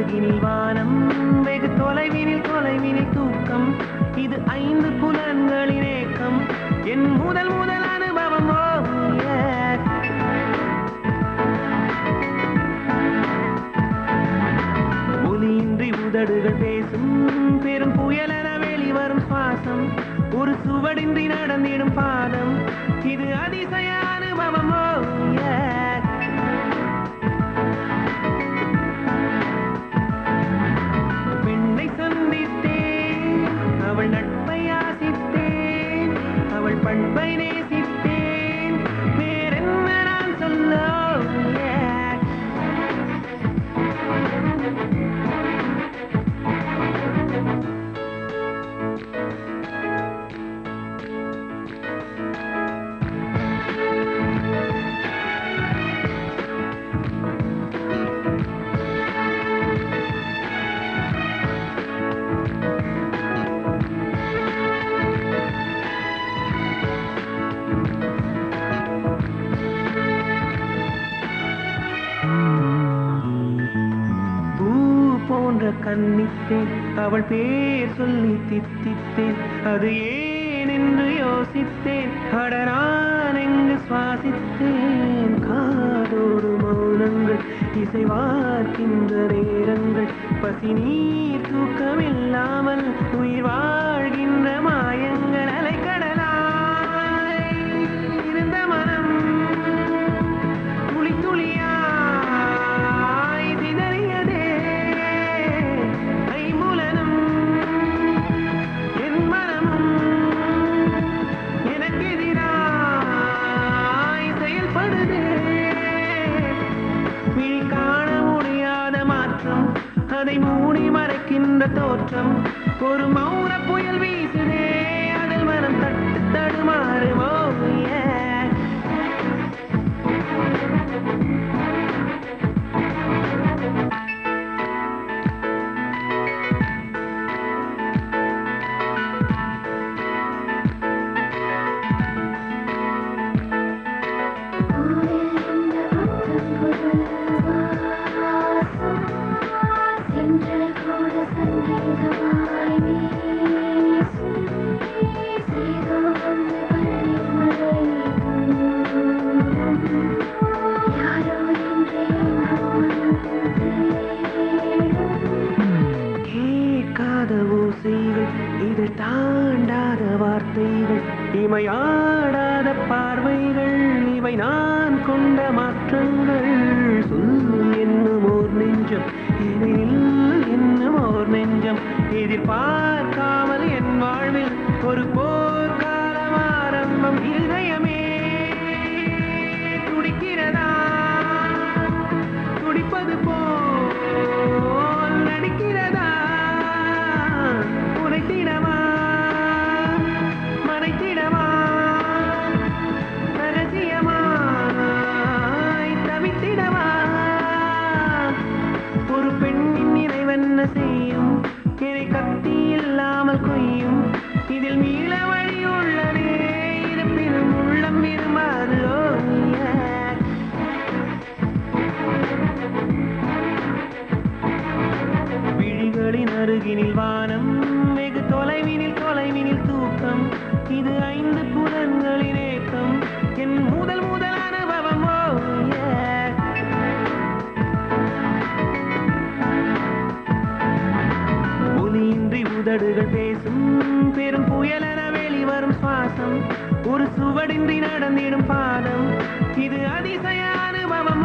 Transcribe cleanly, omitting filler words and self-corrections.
அருகினில் வானம் வெகு தொலைவினில் தூக்கம் இது ஐந்து புலன்களின் ஏக்கம் என் முதல் அனுபவம் ஒலியின்றி உதடுகள் பேசும் பெரும் புயலென வெளிவரும் சுவாசம் ஒரு சுவடின்றி நடந்திடும் பாதம் இது அதிசய அனுபவம் பெண்ணை சந்தித்தேன் அவள் நட்பை ஆசித்தேன் அவள் பண்பை நேசித்தேன் வேறென்ன நான் சொல்ல போன்ற கண்ணித்தேன் அவள் பேர் சொல்லி தித்தித்தேன் அது ஏன் என்று யோசித்தேன் அட நான் எங்கு சுவாசித்தேன் காதோடு மௌனங்கள் இசைவார்க்கின்ற நேரங்கள் பசி நீர் தூக்கமில்லாமல் உயிர் வாழ்கின்ற மாயங்கள் அலைக்கடலாய் இருந்த மனம் துளி துளியாய் சிதறியதே ஐம்புலனும் என் மனமும் எனக்கெதிராய் செயல்படுதே விழி காண முடியாத மாற்றம் அதை மூடி மறைக்கின்ற தோற்றம் ஒரு மௌன புயல் வீசுதே அதில் மனம் தட்டு தடுமாறுமோ இதை தாண்டாத வார்த்தைகள் இமையாடாத பார்வைகள் இவை நான் கொண்ட மாற்றங்கள் சொல் என்னும் ஓர் நெஞ்சம் என்னும் ஓர் நெஞ்சம் எதிர்பார்க்காமல் என் வாழ்வில் ஒரு போர்க்காலம் ஆரம்பம் இதயமே துடிக்கிறதா துடிப்பது போல் நடிக்கிறதா உரைத்திடவா மறைத்திடவா ரகசியமாய் தவித்திடவா ஒரு பெண்ணின் நிறைவென்ன செய்யும் என்னை கத்தி இல்லாமல் கொய்யும் இதில் மீள வழி உள்ளதே இருப்பினும் உள்ளம் விரும்பாது விழிகளின் அருகினில் வானம் வெகு தொலைவினில் தூக்கம் இது ஐந்து புலன்களின் ஏக்கம் என் முதல் அனுபவம் ஒலியின்றி உதடுகள் பேசும் பெரும் புயலென வெளிவரும் சுவாசம் ஒரு சுவடின்றி நடந்திடும் பாதம் இது அதிசய அனுபவம்